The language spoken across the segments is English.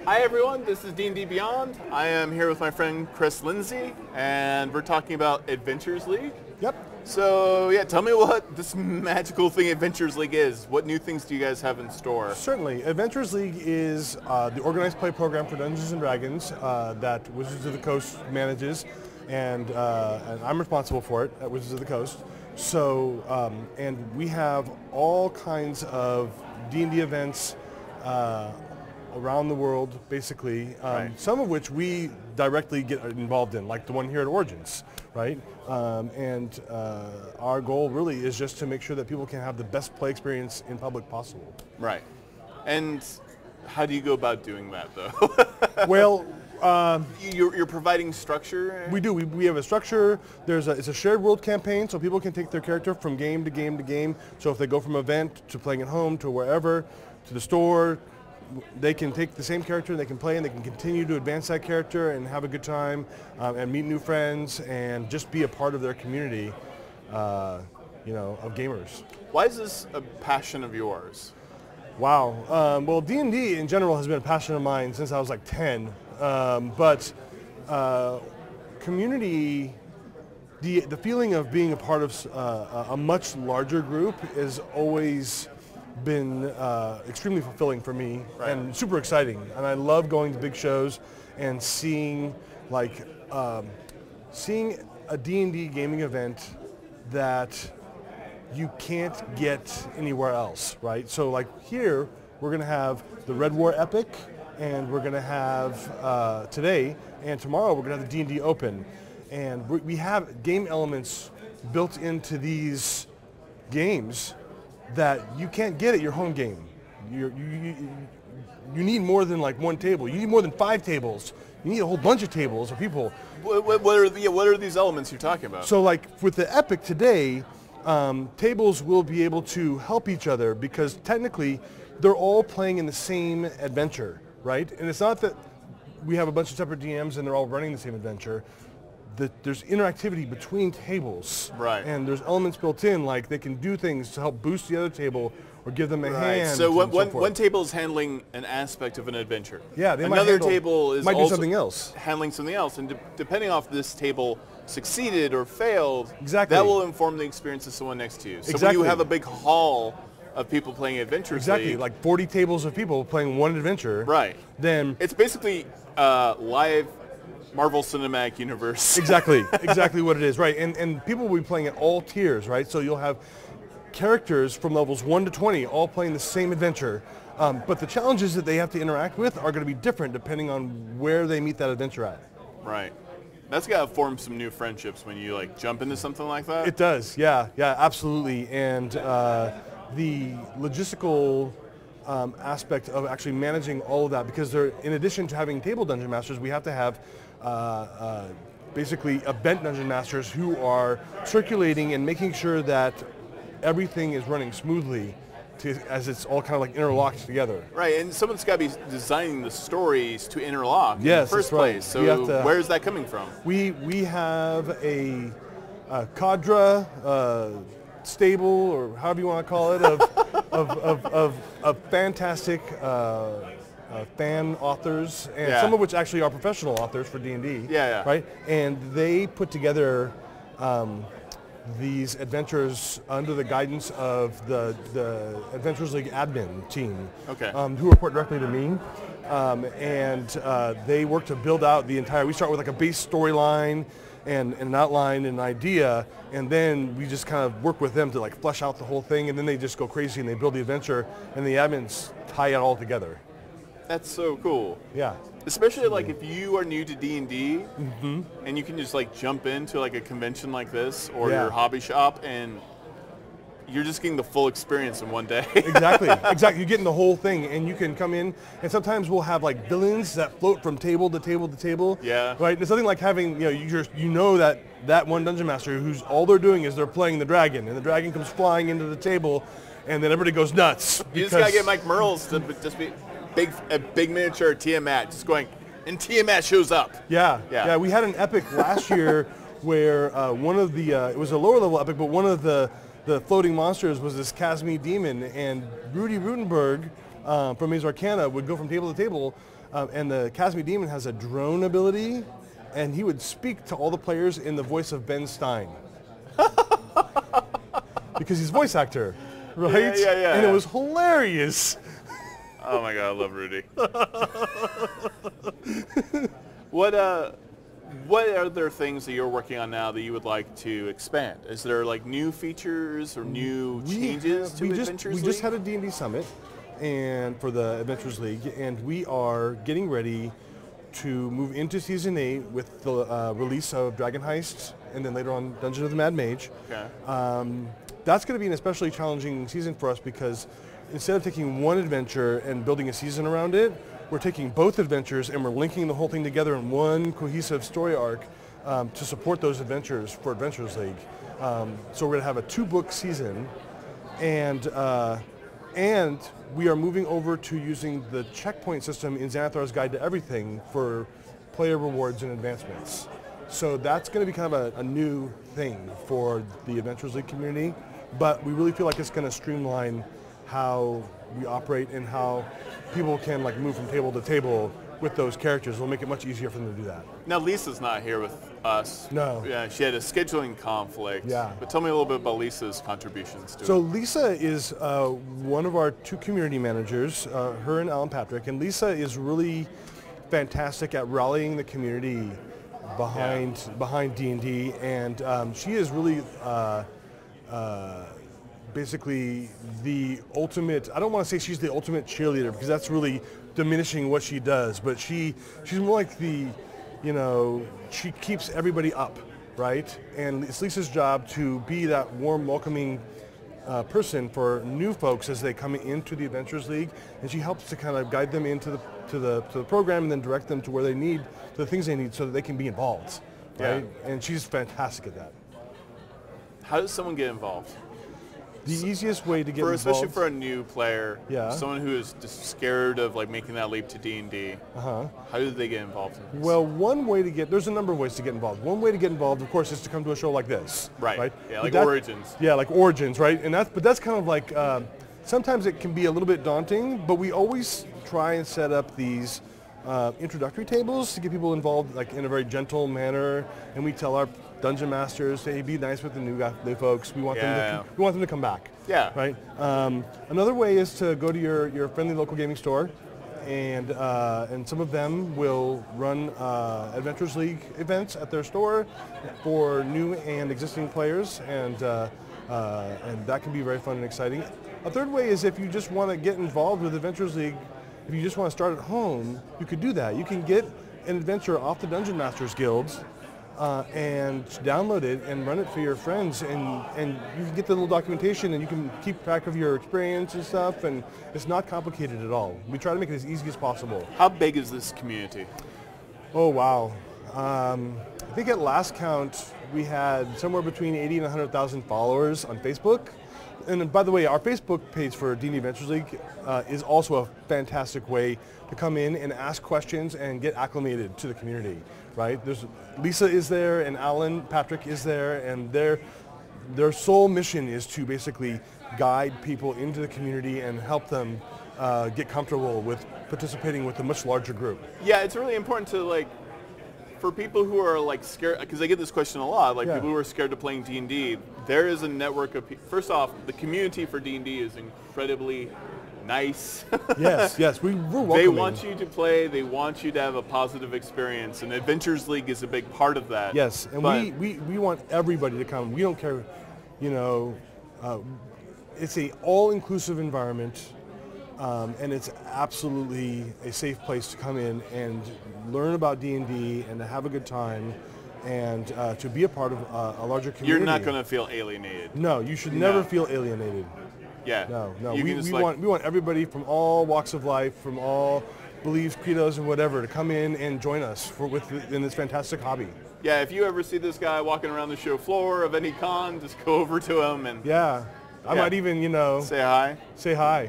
Hi everyone, this is D&D Beyond. I am here with my friend Lindsay, and we're talking about Adventures League. Yep. So yeah, tell me what this magical thing Adventures League is. What new things do you guys have in store? Certainly. Adventures League is the organized play program for Dungeons & Dragons that Wizards of the Coast manages, and I'm responsible for it at Wizards of the Coast. So, and we have all kinds of D&D events around the world, basically, Right. some of which we directly get involved in, like the one here at Origins, right? And our goal really is just to make sure that people can have the best play experience in public possible. Right. And how do you go about doing that, though? Well, you're providing structure? we do. We have a structure. It's a shared world campaign, so people can take their character from game to game to game. So if they go from event to playing at home to wherever, to the store, they can take the same character and they can play and they can continue to advance that character and have a good time and meet new friends and just be a part of their community, of gamers. Why is this a passion of yours? Wow. Well, D&D in general has been a passion of mine since I was like 10. But community, the feeling of being a part of a much larger group is always been extremely fulfilling for me. Right. And super exciting. And I love going to big shows and seeing seeing a D&D gaming event that you can't get anywhere else, right? So like here, we're going to have the Red War Epic, and we're going to have today and tomorrow we're going to have the D&D Open. And we have game elements built into these games that you can't get at your home game. You need more than like one table. You need more than 5 tables. You need a whole bunch of tables of people. What are these elements you're talking about? So like with the Epic today, tables will be able to help each other because technically they're all playing in the same adventure, right? And it's not that we have a bunch of separate DMs and they're all running the same adventure. There's interactivity between tables. Right. And there's elements built in, like they can do things to help boost the other table or give them a hand. So and so forth. one table is handling an aspect of an adventure. Yeah, they Another might table is might do also something else. handling something else. And depending off this table succeeded or failed, Exactly. that will inform the experience of someone next to you. So Exactly. when you have a big hall of people playing Adventures Exactly, League, like 40 tables of people playing one adventure. right. Then It's basically live Marvel Cinematic Universe. exactly what it is, right? And people will be playing at all tiers, right? So you'll have characters from levels 1 to 20 all playing the same adventure. But the challenges that they have to interact with are going to be different depending on where they meet that adventure at. Right. That's got to form some new friendships when you like jump into something like that. It does, yeah, absolutely. And the logistical aspect of actually managing all of that, because in addition to having table dungeon masters, we have to have basically event dungeon masters who are circulating and making sure that everything is running smoothly as it's all kind of like interlocked together. Right, and someone's got to be designing the stories to interlock in the Yes, first that's right. place. So where is that coming from? We have a cadre, stable, or however you want to call it, of fantastic fan authors, and Yeah. some of which actually are professional authors for D&D. Yeah. Right? And they put together these adventures under the guidance of the Adventures League admin team, Okay. who report directly to me. And they work to build out the entire, we start with like a base storyline and an outline and an idea, and then we just kind of work with them to like flesh out the whole thing, and then they just go crazy and they build the adventure, and the admins tie it all together. That's so cool. Yeah. Especially like if you are new to D&D and you can just like jump into like a convention like this or Yeah. your hobby shop and you're just getting the full experience in one day. Exactly. You're getting the whole thing, and you can come in, and sometimes we'll have like villains that float from table to table to table. Yeah. Right. It's something like having that one dungeon master who's all they're doing is they're playing the dragon, and the dragon comes flying into the table, and then everybody goes nuts. You just gotta get Mike Merles to just be a big miniature Tiamat, just going, and Tiamat shows up. Yeah. We had an epic last year where one of the it was a lower level epic, but one of the floating monsters was this Casmi demon, and Rudy Rutenberg from Maze Arcana would go from table to table And the Casimir Demon has a drone ability, and he would speak to all the players in the voice of Ben Stein. Because he's a voice actor, right? Yeah. And it was hilarious. Oh my God, I love Rudy. What other things that you're working on now that you would like to expand? Is there like new features or new changes to Adventures League? We just had a D&D summit and for the Adventures League, and we are getting ready to move into Season 8 with the release of Dragon Heist and then later on Dungeon of the Mad Mage. Okay. That's going to be an especially challenging season for us because instead of taking one adventure and building a season around it, we're taking both adventures and we're linking the whole thing together in one cohesive story arc to support those adventures for Adventures League. So we're going to have a 2-book season, and we are moving over to using the checkpoint system in Xanathar's Guide to Everything for player rewards and advancements. So that's going to be kind of a new thing for the Adventures League community, but we really feel like it's going to streamline how we operate and how people can like move from table to table with those characters. It'll make it much easier for them to do that. Now Lisa's not here with us. No. Yeah, she had a scheduling conflict. Yeah. But tell me a little bit about Lisa's contributions to So it. Lisa is one of our 2 community managers, her and Alan Patrick, and Lisa is really fantastic at rallying the community behind D&D, and she is really basically the ultimate, I don't want to say she's the ultimate cheerleader because that's really diminishing what she does, but she's more like the, she keeps everybody up, right? And it's Lisa's job to be that warm, welcoming person for new folks as they come into the Adventures League, and she helps to kind of guide them into the program and then direct them to where they need, to the things they need so that they can be involved, right? Yeah. And she's fantastic at that. How does someone get involved? The easiest way to get involved, especially for a new player, yeah, someone who is just scared of like making that leap to D&D, how do they get involved in this? Well, there's a number of ways to get involved. One way to get involved, of course, is to come to a show like this. Right? Yeah, like Origins. Yeah, like Origins, right? But that's kind of like, sometimes it can be a little bit daunting, but we always try and set up these introductory tables to get people involved like in a very gentle manner, and we tell our dungeon masters, hey, be nice with the new folks. We want them to come back. Yeah. Right. Another way is to go to your friendly local gaming store, and some of them will run Adventures League events at their store for new and existing players, and that can be very fun and exciting. A third way is if you just want to get involved with Adventures League, if you just want to start at home, you could do that. You can get an adventure off the Dungeon Masters Guilds and download it and run it for your friends, and you can get the little documentation and you can keep track of your experience and stuff, and it's not complicated at all. We try to make it as easy as possible. How big is this community? Oh, wow. I think at last count we had somewhere between 80 and 100,000 followers on Facebook. And by the way, our Facebook page for D&D Adventures League is also a fantastic way to come in and ask questions and get acclimated to the community, right? Lisa is there and Alan Patrick is there, and their sole mission is to basically guide people into the community and help them get comfortable with participating with a much larger group. Yeah, it's really important to for people who are scared, because I get this question a lot, people who are scared of playing D&D, there is a network of people. First off, the community for D&D is incredibly nice. Yes, we're welcoming. They want you to play, they want you to have a positive experience, and Adventures League is a big part of that. Yes, and we want everybody to come. We don't care, it's a all-inclusive environment. And it's absolutely a safe place to come in and learn about D&D and to have a good time and to be a part of a larger community. You're not going to feel alienated. No, you should never feel alienated. Yeah. No. We want everybody from all walks of life, from all beliefs, credos, and whatever to come in and join us in this fantastic hobby. Yeah, if you ever see this guy walking around the show floor of any con, just go over to him and... Yeah. I might even, Say hi. Say hi.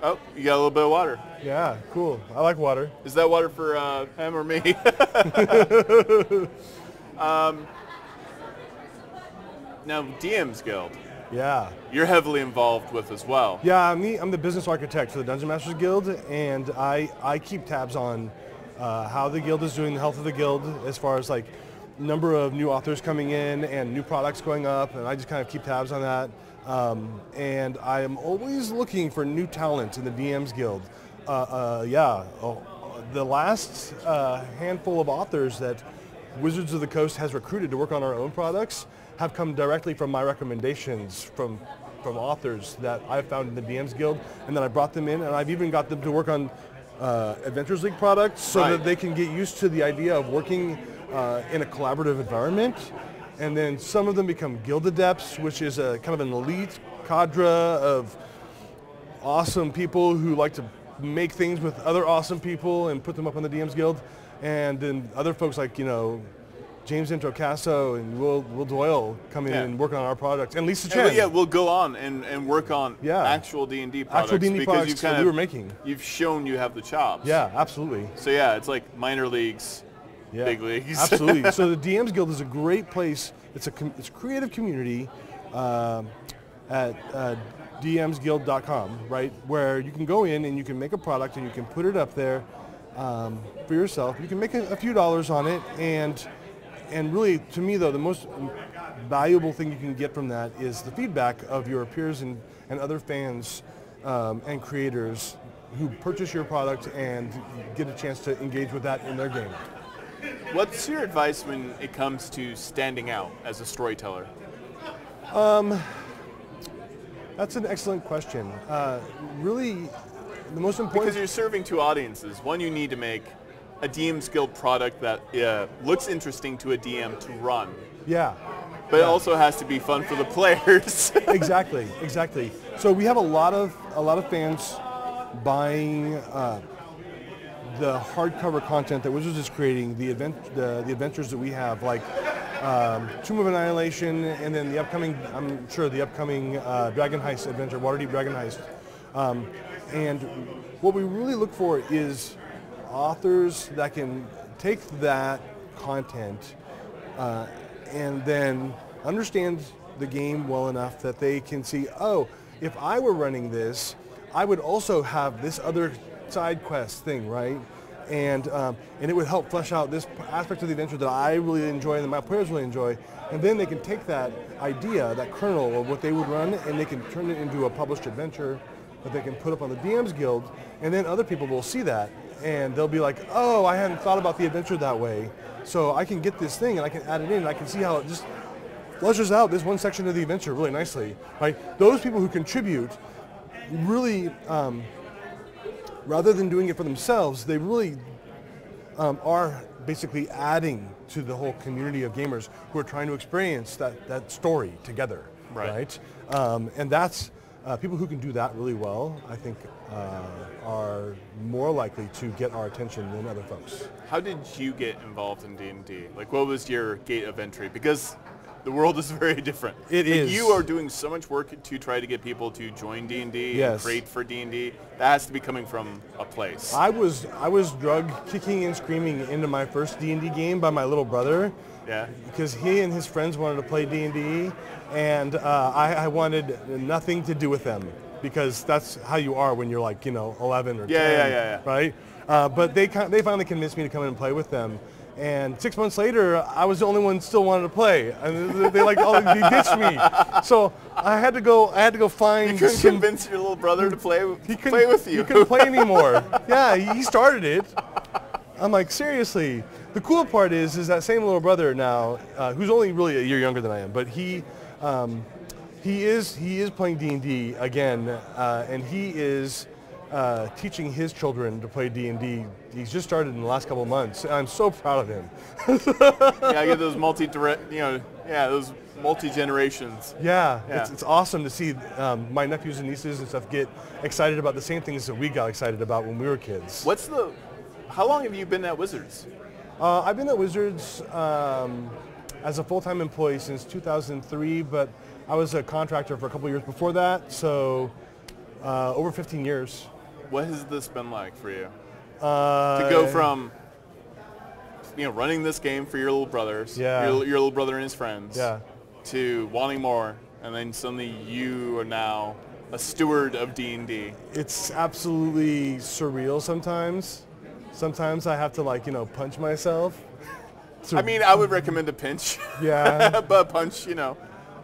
Oh, you got a little bit of water. Yeah, cool. I like water. Is that water for him or me? Now, DM's Guild. Yeah. you're heavily involved with as well. Yeah, I'm the business architect for the Dungeon Masters Guild, and I keep tabs on how the guild is doing, the health of the guild, as far as like number of new authors coming in and new products going up, and I just kind of keep tabs on that. And I am always looking for new talent in the DM's Guild. The last handful of authors that Wizards of the Coast has recruited to work on our own products have come directly from my recommendations from authors that I've found in the DM's Guild, and then I brought them in, and I've even got them to work on Adventures League products so that they can get used to the idea of working in a collaborative environment. And then some of them become Guild Adepts, which is a kind of an elite cadre of awesome people who like to make things with other awesome people and put them up on the DM's Guild. And then other folks like, James Introcaso and Will Doyle come in and work on our products. And Lisa Chen. We'll go on and work on actual D&D products. Actual D&D products that we were making. You've shown you have the chops. Yeah, absolutely. So yeah, it's like minor leagues, big leagues. Absolutely. So the DM's Guild is a great place. It's a creative community at dmsguild.com, right, where you can go in and you can make a product and you can put it up there for yourself. You can make a few dollars on it, and really, to me though, the most valuable thing you can get from that is the feedback of your peers and other fans and creators who purchase your product and get a chance to engage with that in their game. What's your advice when it comes to standing out as a storyteller? That's an excellent question. Really, the most important... Because you're serving two audiences. One, you need to make a DM's Guild product that looks interesting to a DM to run. Yeah. But it also has to be fun for the players. Exactly. So we have a lot of fans buying the hardcover content that Wizards is creating, the adventures that we have, like Tomb of Annihilation, and then the upcoming Dragon Heist adventure, Waterdeep Dragon Heist. And what we really look for is authors that can take that content and then understand the game well enough that they can see, oh, if I were running this, I would also have this other side quest thing, right? And it would help flesh out this aspect of the adventure that I really enjoy and that my players really enjoy. And then they can take that idea, that kernel of what they would run, and they can turn it into a published adventure that they can put up on the DM's Guild, and then other people will see that, and they'll be like, oh, I hadn't thought about the adventure that way, so I can get this thing, and I can add it in, and I can see how it just fleshes out this one section of the adventure really nicely, right? Those people who contribute really, rather than doing it for themselves, they really are basically adding to the whole community of gamers who are trying to experience that story together, right? And that's people who can do that really well, I think, are more likely to get our attention than other folks. How did you get involved in D&D? Like, what was your gate of entry? Because the world is very different. It is. You are doing so much work to try to get people to join D&D and create for D&D. That has to be coming from a place. I was drugged kicking and screaming into my first D&D game by my little brother. Yeah. Because he and his friends wanted to play D&D, and I wanted nothing to do with them, because that's how you are when you're like, 11 or 10, right? But they finally convinced me to come in and play with them. And 6 months later, I was the only one still wanted to play. And they ditched me. So I had to go find. You couldn't convince your little brother to play with you. He couldn't play anymore. Yeah, he started it. I'm like, seriously. The cool part is that same little brother now, who's only really a year younger than I am, but he is playing D&D again, and he is teaching his children to play D&D. He's just started in the last couple of months. I'm so proud of him. I get those those multi-generations. Yeah. It's awesome to see my nephews and nieces and stuff get excited about the same things that we got excited about when we were kids. How long have you been at Wizards? I've been at Wizards as a full-time employee since 2003, but I was a contractor for a couple of years before that, so over 15 years. What has this been like for you? To go from running this game for your little brothers, your little brother and his friends, to wanting more, and then suddenly you are now a steward of D&D. It's absolutely surreal sometimes. Sometimes I have to punch myself. I mean, I would recommend a pinch. Yeah. But a punch,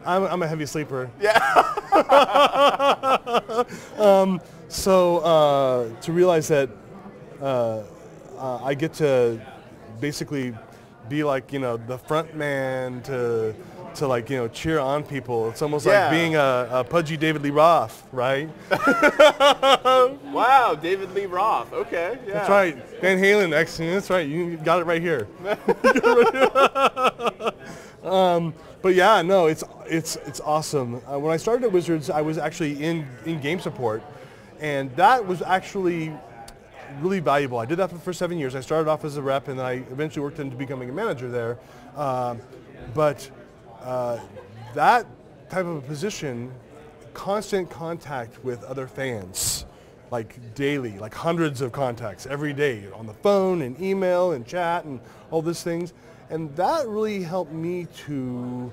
I'm a heavy sleeper. Yeah. So to realize that I get to basically be the front man to cheer on people. It's almost like being a pudgy David Lee Roth, right? Wow, David Lee Roth. Okay, yeah. That's right. Van Halen, that's right. You got it right here. But yeah, no, it's awesome. When I started at Wizards, I was actually in game support, and that was actually really valuable. I did that for 7 years. I started off as a rep, and then I eventually worked into becoming a manager there. But that type of a position, constant contact with other fans, daily, hundreds of contacts every day on the phone and email and chat and all these things. And that really helped me to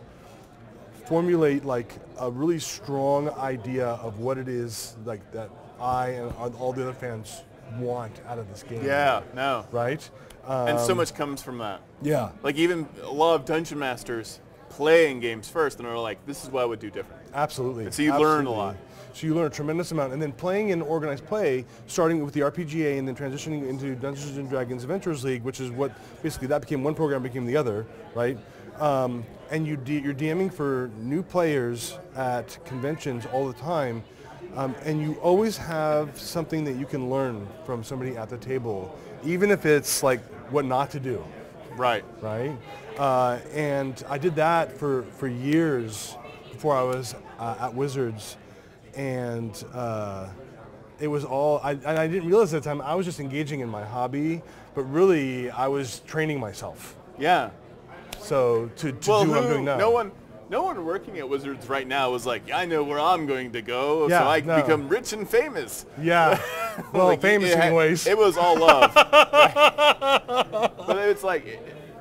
formulate a really strong idea of what it is that I and all the other fans want out of this game. Yeah, no. Right? And so much comes from that. Yeah. Even a lot of dungeon masters playing games first and are like, this is what I would do different. Absolutely. And so you learn a lot. So you learn a tremendous amount. And then playing in organized play, starting with the RPGA and then transitioning into Dungeons & Dragons Adventures League, which is what basically that became one program, became the other, right? And you're DMing for new players at conventions all the time. And you always have something that you can learn from somebody at the table, even if it's what not to do. Right. Right? And I did that for years before I was at Wizards. And it was all, I didn't realize at the time I was just engaging in my hobby, but really I was training myself. Yeah. So to do what I'm doing now. No one working at Wizards right now was like, I know where I'm going to go, yeah, so I can become rich and famous. Yeah. Well, famous anyways. It was all love. Right? But it's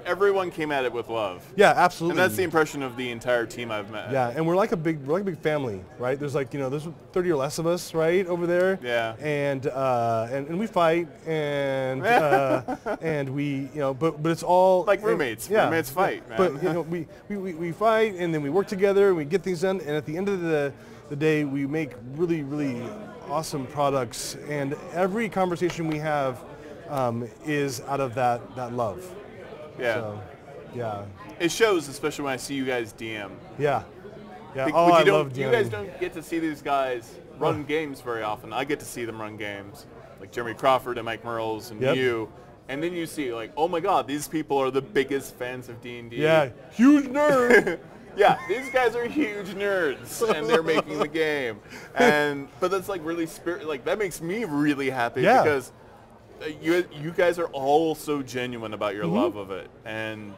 everyone came at it with love. Yeah, absolutely. And that's the impression of the entire team I've met. Yeah, and we're like a big family, right? There's there's 30 or less of us, right, over there. Yeah. And we fight and and we but it's all like roommates. Yeah, roommates fight, man. But we fight and then we work together and we get things done, and at the end of the day we make really awesome products, and every conversation we have is out of that love. Yeah. So, yeah. It shows, especially when I see you guys DM. Yeah. Yeah. I love DMing. You guys don't get to see these guys run games very often. I get to see them run games, like Jeremy Crawford and Mike Merles and you. And then you see, oh my God, these people are the biggest fans of D&D. Yeah. Huge nerd. Yeah, these guys are huge nerds, and they're making the game. But that's really that makes me really happy because you guys are all so genuine about your love of it. And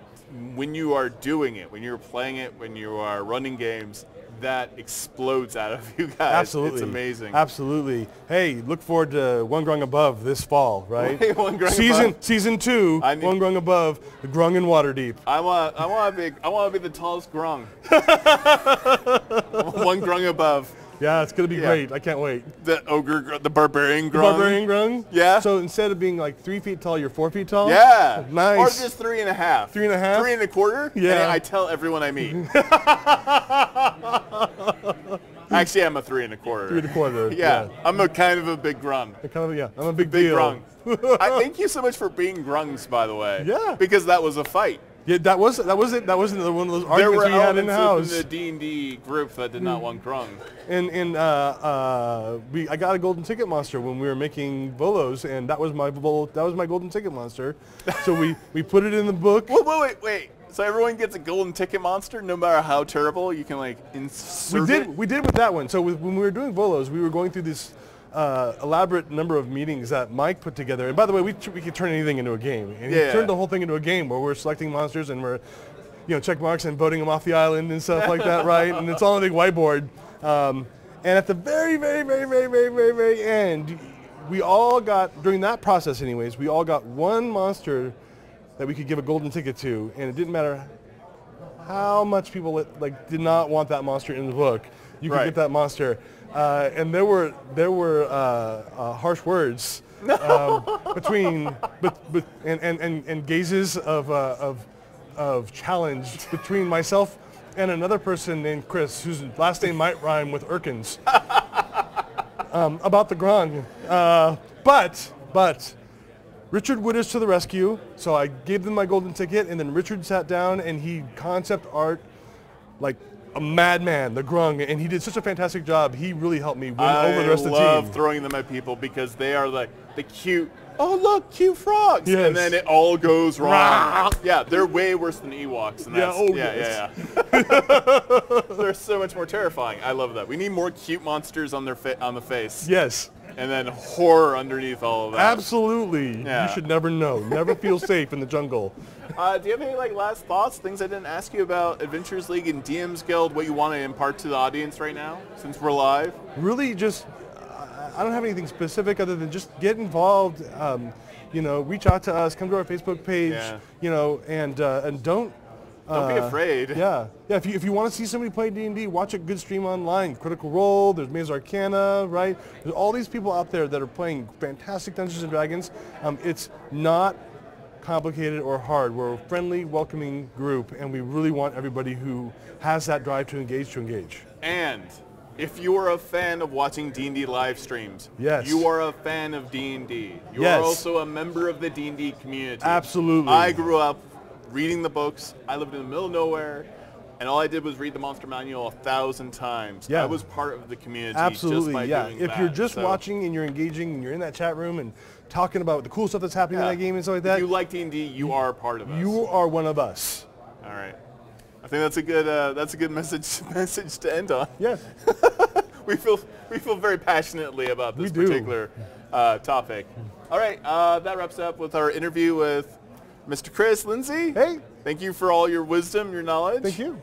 when you are doing it, when you're playing it, when you are running games, that explodes out of you guys. Absolutely. It's amazing. Absolutely. Hey, look forward to One Grung Above this fall, right? One Grung Above. Season 2, One Grung Above, the Grung in Waterdeep. I want to be the tallest grung. One Grung Above. Yeah, it's going to be great. I can't wait. The barbarian grung. The barbarian grung? Yeah. So instead of being 3 feet tall, you're 4 feet tall? Yeah. Nice. Or just 3.5. 3.5? 3.25? Yeah. And I tell everyone I meet. Actually, I'm a 3.25. 3.25. Yeah. I'm a kind of a big grung. I'm a big deal. Grung. I thank you so much for being grungs, by the way. Yeah. Because that was a fight. Yeah, that was it. That wasn't one of those arguments we had in the house. There were elements in the D&D group that did not want grung. And I got a golden ticket monster when we were making Volos, and that was my golden ticket monster. So we put it in the book. Wait. So everyone gets a golden ticket monster, no matter how terrible. You can insert it. We did with that one. So when we were doing Volos, we were going through this elaborate number of meetings that Mike put together. And by the way, we could turn anything into a game. And he turned the whole thing into a game where we're selecting monsters and we're, check marks and voting them off the island and stuff like that, right? And it's all on a big whiteboard. And at the very, very, very, very, very, very, very end, we all got, during that process anyways, we all got one monster that we could give a golden ticket to, and it didn't matter how much people like did not want that monster in the book. You could get that monster, and there were harsh words between and gazes of challenge between myself and another person named Chris, whose last name might rhyme with Erkins, about the Grung. But Richard Wooders to the rescue. So I gave them my golden ticket, and then Richard sat down and he concept art like a madman, the Grung, and he did such a fantastic job. He really helped me win over the rest of the team. I love throwing them at people because they are like the cute, oh look, cute frogs, yes. And then it all goes wrong. Yeah, they're way worse than Ewoks. And that's, They're so much more terrifying. I love that. We need more cute monsters on on the face. Yes. And then horror underneath all of that. Absolutely. Yeah. You should never know. Never feel safe in the jungle. Do you have any last thoughts, things I didn't ask you about Adventures League and DM's Guild, what you want to impart to the audience right now, since we're live? Really just, I don't have anything specific other than just get involved, reach out to us, come to our Facebook page, and don't be afraid. Yeah. If you want to see somebody play D&D, watch a good stream online. Critical Role, there's Maze Arcana, right? There's all these people out there that are playing fantastic Dungeons & Dragons. It's not complicated or hard. We're a friendly, welcoming group, and we really want everybody who has that drive to engage. And if you are a fan of watching D&D live streams, yes. You are a fan of D&D. You are also a member of the D&D community. Absolutely. I grew up reading the books. I lived in the middle of nowhere, and all I did was read the Monster Manual 1,000 times. Yeah. I was part of the community. Absolutely, just by doing if that. you're just watching and you're engaging and you're in that chat room and talking about the cool stuff that's happening in that game and stuff like that. If you like D&D, you are part of us. You are one of us. All right. I think that's a good message to end on. Yes. we feel very passionately about this particular topic. All right, that wraps up with our interview with Mr. Chris Lindsay. Hey. Thank you for all your wisdom, your knowledge. Thank you.